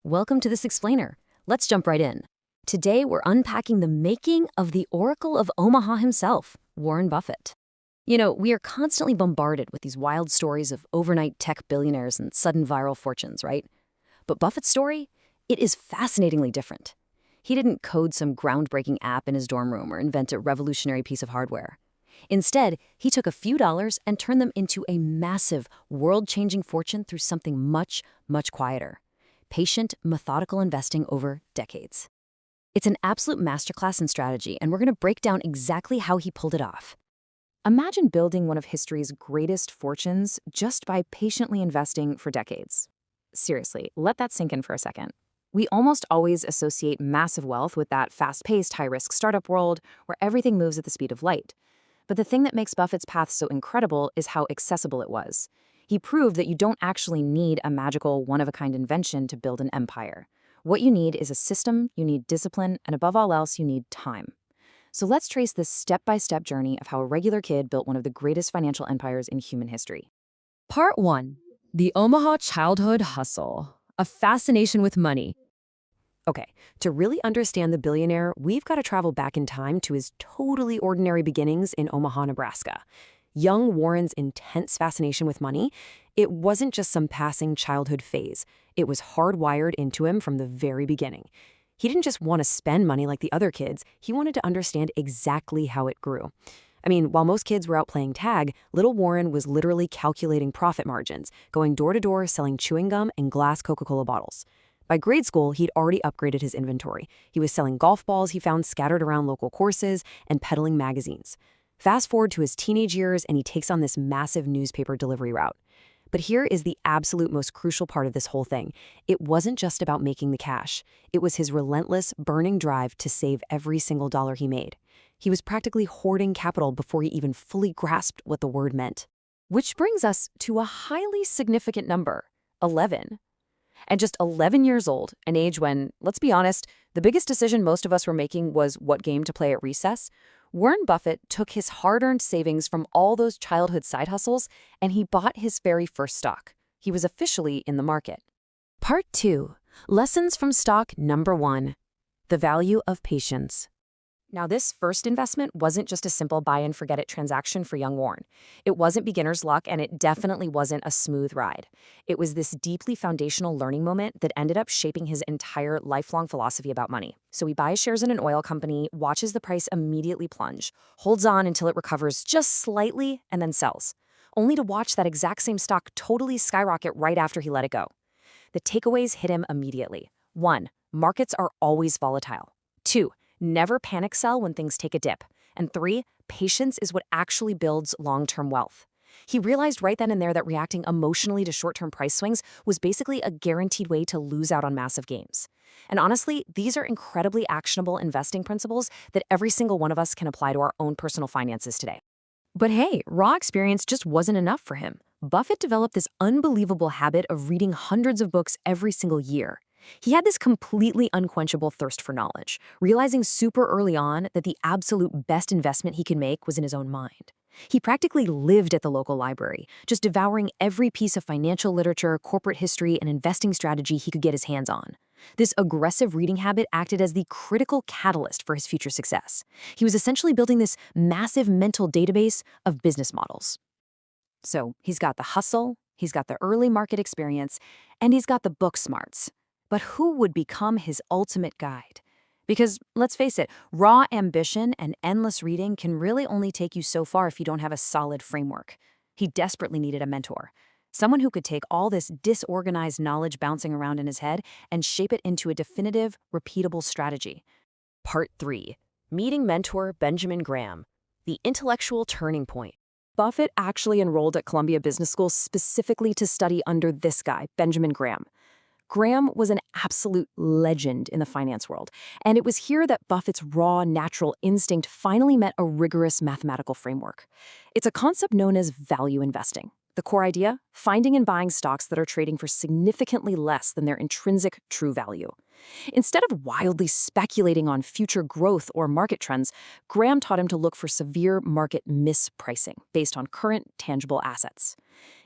welcome to this explainer. Let's jump right in. Today, we're unpacking the making of the Oracle of Omaha himself, Warren Buffett. We are constantly bombarded with these wild stories of overnight tech billionaires and sudden viral fortunes, right? But Buffett's story, it is fascinatingly different. He didn't code some groundbreaking app in his dorm room or invent a revolutionary piece of hardware. Instead, he took a few dollars and turned them into a massive, world-changing fortune through something much, much quieter. Patient, methodical investing over decades. It's an absolute masterclass in strategy, and we're going to break down exactly how he pulled it off. Imagine building one of history's greatest fortunes just by patiently investing for decades. Seriously, let that sink in for a second. We almost always associate massive wealth with that fast-paced, high-risk startup world where everything moves at the speed of light. But the thing that makes Buffett's path so incredible is how accessible it was. He proved that you don't actually need a magical, one-of-a-kind invention to build an empire. What you need is a system, you need discipline, and above all else, you need time. So let's trace this step-by-step journey of how a regular kid built one of the greatest financial empires in human history. Part 1. The Omaha Childhood Hustle. A fascination with money. Okay, to really understand the billionaire, we've got to travel back in time to his totally ordinary beginnings in Omaha, Nebraska. Young Warren's intense fascination with money, it wasn't just some passing childhood phase. It was hardwired into him from the very beginning. He didn't just want to spend money like the other kids, he wanted to understand exactly how it grew. I mean, while most kids were out playing tag, little Warren was literally calculating profit margins, going door to door selling chewing gum and glass Coca-Cola bottles. By grade school, he'd already upgraded his inventory. He was selling golf balls he found scattered around local courses and peddling magazines. Fast forward to his teenage years, and he takes on this massive newspaper delivery route. But here is the absolute most crucial part of this whole thing. It wasn't just about making the cash. It was his relentless, burning drive to save every single dollar he made. He was practically hoarding capital before he even fully grasped what the word meant. Which brings us to a highly significant number, 11. At just 11 years old, an age when, let's be honest, the biggest decision most of us were making was what game to play at recess, Warren Buffett took his hard-earned savings from all those childhood side hustles and he bought his very first stock. He was officially in the market. Part 2. Lessons from stock number 1. The value of patience. Now, this first investment wasn't just a simple buy-and-forget-it transaction for young Warren. It wasn't beginner's luck, and it definitely wasn't a smooth ride. It was this deeply foundational learning moment that ended up shaping his entire lifelong philosophy about money. So he buys shares in an oil company, watches the price immediately plunge, holds on until it recovers just slightly, and then sells, only to watch that exact same stock totally skyrocket right after he let it go. The takeaways hit him immediately. 1. Markets are always volatile. 2. Never panic sell when things take a dip. And 3, patience is what actually builds long-term wealth. He realized right then and there that reacting emotionally to short-term price swings was basically a guaranteed way to lose out on massive gains. And honestly, these are incredibly actionable investing principles that every single one of us can apply to our own personal finances today. But hey, raw experience just wasn't enough for him. Buffett developed this unbelievable habit of reading hundreds of books every single year. He had this completely unquenchable thirst for knowledge, realizing super early on that the absolute best investment he could make was in his own mind. He practically lived at the local library, just devouring every piece of financial literature, corporate history, and investing strategy he could get his hands on. This aggressive reading habit acted as the critical catalyst for his future success. He was essentially building this massive mental database of business models. So he's got the hustle, he's got the early market experience, and he's got the book smarts. But who would become his ultimate guide? Because, let's face it, raw ambition and endless reading can really only take you so far if you don't have a solid framework. He desperately needed a mentor, someone who could take all this disorganized knowledge bouncing around in his head and shape it into a definitive, repeatable strategy. Part 3. Meeting mentor Benjamin Graham. The intellectual turning point. Buffett actually enrolled at Columbia Business School specifically to study under this guy, Benjamin Graham. Graham was an absolute legend in the finance world, and it was here that Buffett's raw, natural instinct finally met a rigorous mathematical framework. It's a concept known as value investing. The core idea? Finding and buying stocks that are trading for significantly less than their intrinsic true value. Instead of wildly speculating on future growth or market trends, Graham taught him to look for severe market mispricing based on current tangible assets.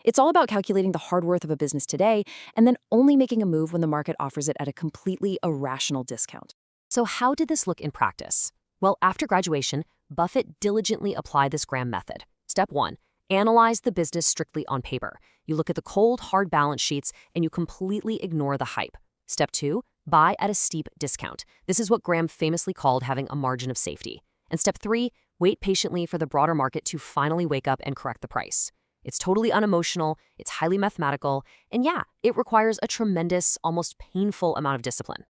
It's all about calculating the hard worth of a business today and then only making a move when the market offers it at a completely irrational discount. So how did this look in practice? Well, after graduation, Buffett diligently applied this Graham method. Step 1. Analyze the business strictly on paper. You look at the cold, hard balance sheets, and you completely ignore the hype. Step 2. Buy at a steep discount. This is what Graham famously called having a margin of safety. And step 3. Wait patiently for the broader market to finally wake up and correct the price. It's totally unemotional, it's highly mathematical, and yeah, it requires a tremendous, almost painful amount of discipline.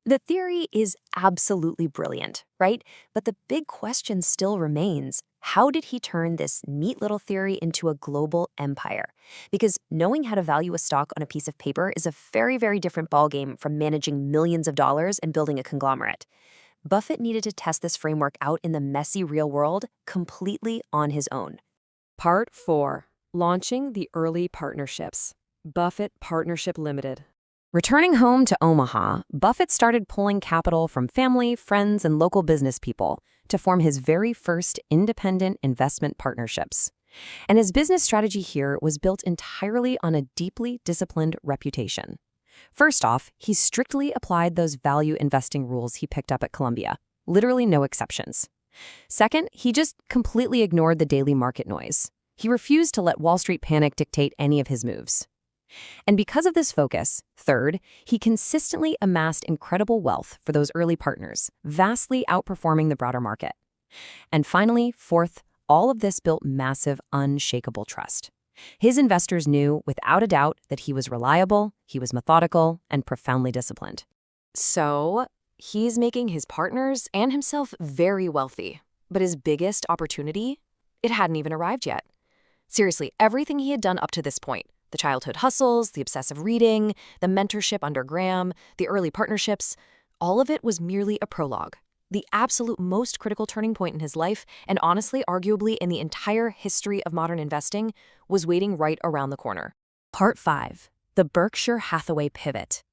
The theory is absolutely brilliant, right? But the big question still remains, how did he turn this neat little theory into a global empire? Because knowing how to value a stock on a piece of paper is a very, very different ballgame from managing millions of dollars and building a conglomerate. Buffett needed to test this framework out in the messy real world completely on his own. Part 4. Launching the Early Partnerships. Buffett Partnership Limited. Returning home to Omaha, Buffett started pulling capital from family, friends, and local business people to form his very first independent investment partnerships. And his business strategy here was built entirely on a deeply disciplined reputation. First off, he strictly applied those value investing rules he picked up at Columbia, literally no exceptions. Second, he just completely ignored the daily market noise. He refused to let Wall Street panic dictate any of his moves. And because of this focus, third, he consistently amassed incredible wealth for those early partners, vastly outperforming the broader market. And finally, fourth, all of this built massive, unshakable trust. His investors knew, without a doubt, that he was reliable, he was methodical, and profoundly disciplined. So, he's making his partners and himself very wealthy. But his biggest opportunity? It hadn't even arrived yet. Seriously, everything he had done up to this point, the childhood hustles, the obsessive reading, the mentorship under Graham, the early partnerships, all of it was merely a prologue. The absolute most critical turning point in his life, and honestly, arguably in the entire history of modern investing, was waiting right around the corner. Part 5. The Berkshire Hathaway Pivot.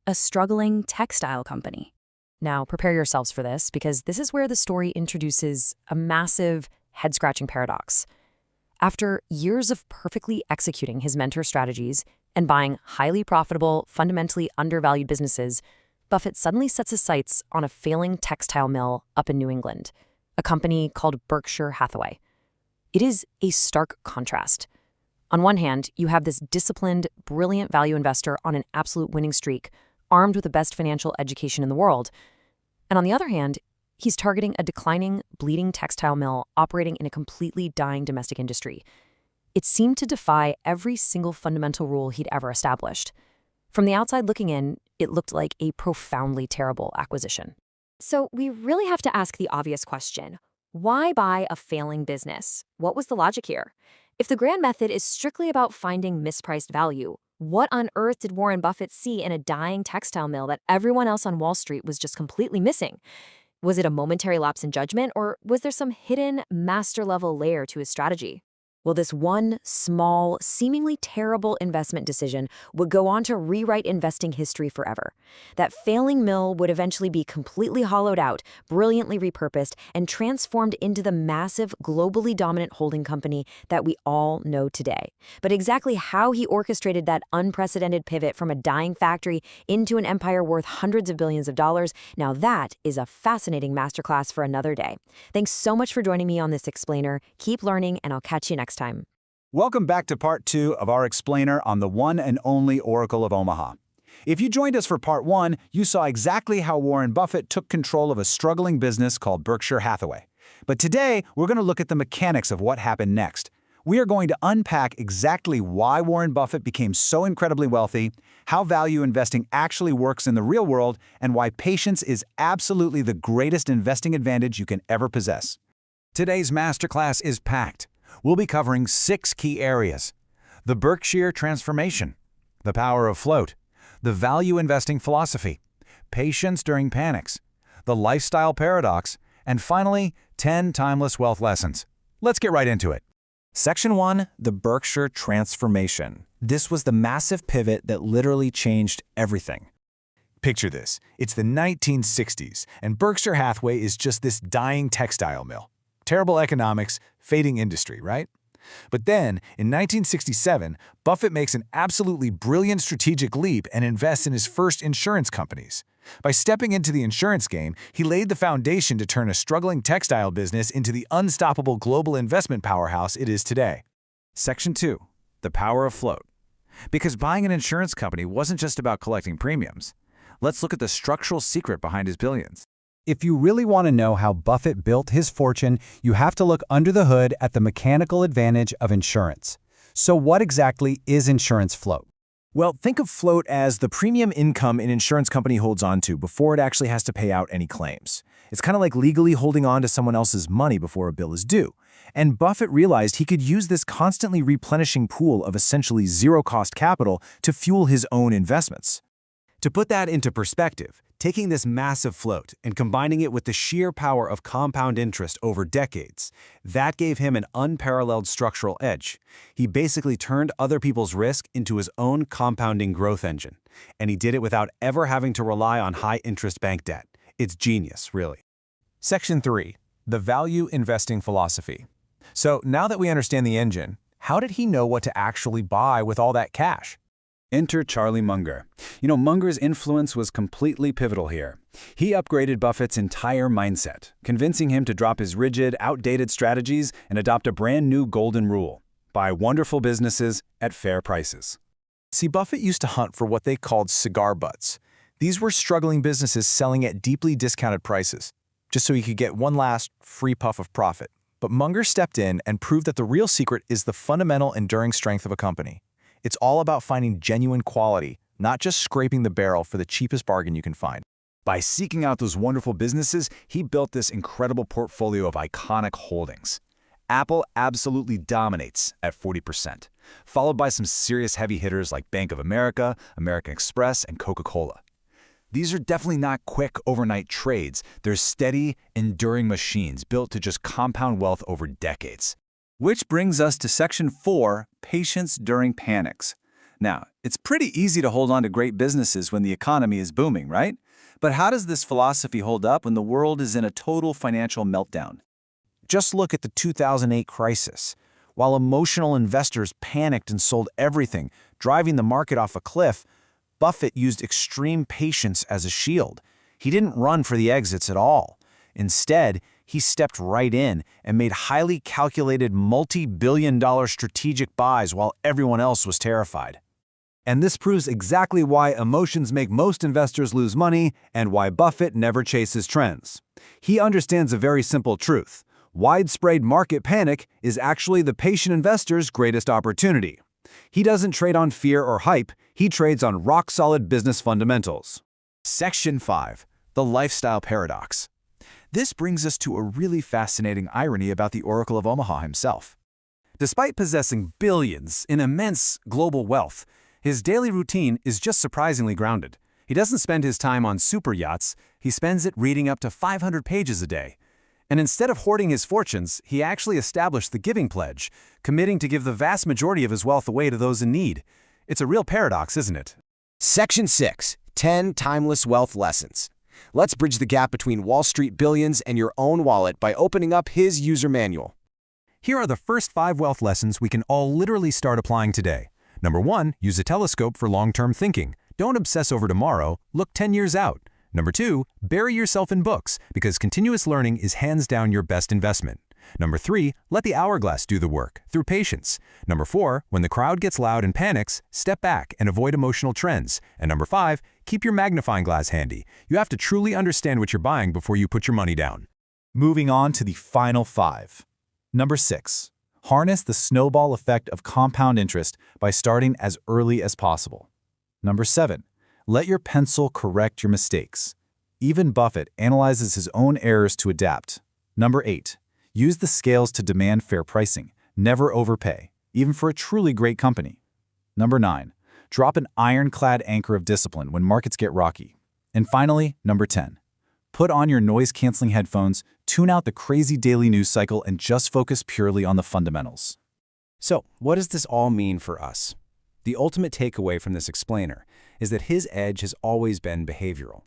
A struggling textile company. Now, prepare yourselves for this, because this is where the story introduces a massive, head-scratching paradox. After years of perfectly executing his mentor strategies and buying highly profitable, fundamentally undervalued businesses, Buffett suddenly sets his sights on a failing textile mill up in New England, a company called Berkshire Hathaway. It is a stark contrast. On one hand, you have this disciplined, brilliant value investor on an absolute winning streak, armed with the best financial education in the world. And on the other hand, he's targeting a declining, bleeding textile mill operating in a completely dying domestic industry. It seemed to defy every single fundamental rule he'd ever established. From the outside looking in, it looked like a profoundly terrible acquisition. So we really have to ask the obvious question. Why buy a failing business? What was the logic here? If the Graham method is strictly about finding mispriced value, what on earth did Warren Buffett see in a dying textile mill that everyone else on Wall Street was just completely missing? Was it a momentary lapse in judgment, or was there some hidden master-level layer to his strategy? Well, this one small, seemingly terrible investment decision would go on to rewrite investing history forever. That failing mill would eventually be completely hollowed out, brilliantly repurposed, and transformed into the massive, globally dominant holding company that we all know today. But exactly how he orchestrated that unprecedented pivot from a dying factory into an empire worth hundreds of billions of dollars, now that is a fascinating masterclass for another day. Thanks so much for joining me on this explainer. Keep learning, and I'll catch you next time. Welcome back to Part 2 of our explainer on the one and only Oracle of Omaha. If you joined us for Part 1, you saw exactly how Warren Buffett took control of a struggling business called Berkshire Hathaway. But today, we're going to look at the mechanics of what happened next. We are going to unpack exactly why Warren Buffett became so incredibly wealthy, how value investing actually works in the real world, and why patience is absolutely the greatest investing advantage you can ever possess. Today's masterclass is packed. We'll be covering 6 key areas: the Berkshire transformation, the power of float, the value investing philosophy, patience during panics, the lifestyle paradox, and finally, 10 timeless wealth lessons. Let's get right into it. Section 1, the Berkshire transformation. This was the massive pivot that literally changed everything. Picture this. It's the 1960s, and Berkshire Hathaway is just this dying textile mill. Terrible economics, fading industry, right? But then, in 1967, Buffett makes an absolutely brilliant strategic leap and invests in his first insurance companies. By stepping into the insurance game, he laid the foundation to turn a struggling textile business into the unstoppable global investment powerhouse it is today. Section 2. The power of float. Because buying an insurance company wasn't just about collecting premiums. Let's look at the structural secret behind his billions. If you really want to know how Buffett built his fortune, you have to look under the hood at the mechanical advantage of insurance. So what exactly is insurance float? Well, think of float as the premium income an insurance company holds on to before it actually has to pay out any claims. It's kind of like legally holding on to someone else's money before a bill is due. And Buffett realized he could use this constantly replenishing pool of essentially zero-cost capital to fuel his own investments. To put that into perspective, taking this massive float and combining it with the sheer power of compound interest over decades, that gave him an unparalleled structural edge. He basically turned other people's risk into his own compounding growth engine, and he did it without ever having to rely on high-interest bank debt. It's genius, really. Section 3. The value investing philosophy. So now that we understand the engine, how did he know what to actually buy with all that cash? Enter Charlie Munger. Munger's influence was completely pivotal here. He upgraded Buffett's entire mindset, convincing him to drop his rigid, outdated strategies and adopt a brand new golden rule: buy wonderful businesses at fair prices. See, Buffett used to hunt for what they called cigar butts. These were struggling businesses selling at deeply discounted prices, just so he could get one last free puff of profit. But Munger stepped in and proved that the real secret is the fundamental enduring strength of a company. It's all about finding genuine quality, not just scraping the barrel for the cheapest bargain you can find. By seeking out those wonderful businesses, he built this incredible portfolio of iconic holdings. Apple absolutely dominates at 40%, followed by some serious heavy hitters like Bank of America, American Express, and Coca-Cola. These are definitely not quick overnight trades. They're steady, enduring machines built to just compound wealth over decades. Which brings us to Section 4, patience during panics. Now, it's pretty easy to hold on to great businesses when the economy is booming, right? But how does this philosophy hold up when the world is in a total financial meltdown? Just look at the 2008 crisis. While emotional investors panicked and sold everything, driving the market off a cliff, Buffett used extreme patience as a shield. He didn't run for the exits at all. Instead, he stepped right in and made highly calculated multi-billion-dollar strategic buys while everyone else was terrified. And this proves exactly why emotions make most investors lose money and why Buffett never chases trends. He understands a very simple truth: widespread market panic is actually the patient investor's greatest opportunity. He doesn't trade on fear or hype, he trades on rock-solid business fundamentals. Section 5. The lifestyle paradox. This brings us to a really fascinating irony about the Oracle of Omaha himself. Despite possessing billions in immense global wealth, his daily routine is just surprisingly grounded. He doesn't spend his time on super yachts, he spends it reading up to 500 pages a day. And instead of hoarding his fortunes, he actually established the Giving Pledge, committing to give the vast majority of his wealth away to those in need. It's a real paradox, isn't it? Section 6. 10 Timeless Wealth Lessons. Let's bridge the gap between Wall Street billions and your own wallet by opening up his user manual. Here are the first 5 wealth lessons we can all literally start applying today. Number 1, use a telescope for long-term thinking. Don't obsess over tomorrow, look 10 years out. Number 2, bury yourself in books, because continuous learning is hands down your best investment. Number 3, let the hourglass do the work, through patience. Number 4, when the crowd gets loud and panics, step back and avoid emotional trends. And number 5, keep your magnifying glass handy. You have to truly understand what you're buying before you put your money down. Moving on to the final 5. Number 6. Harness the snowball effect of compound interest by starting as early as possible. Number 7. Let your pencil correct your mistakes. Even Buffett analyzes his own errors to adapt. Number 8. Use the scales to demand fair pricing. Never overpay, even for a truly great company. Number 9. Drop an ironclad anchor of discipline when markets get rocky. And finally, number 10. Put on your noise-canceling headphones, tune out the crazy daily news cycle, and just focus purely on the fundamentals. So, what does this all mean for us? The ultimate takeaway from this explainer is that his edge has always been behavioral.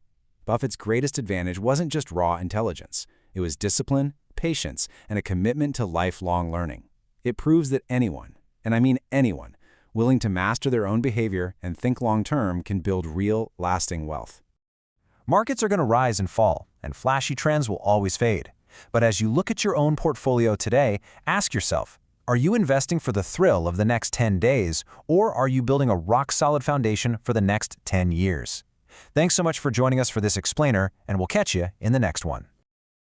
Buffett's greatest advantage wasn't just raw intelligence. It was discipline, patience, and a commitment to lifelong learning. It proves that anyone, and I mean anyone, willing to master their own behavior and think long-term can build real, lasting wealth. Markets are going to rise and fall, and flashy trends will always fade. But as you look at your own portfolio today, ask yourself, are you investing for the thrill of the next 10 days, or are you building a rock-solid foundation for the next 10 years? Thanks so much for joining us for this explainer, and we'll catch you in the next one.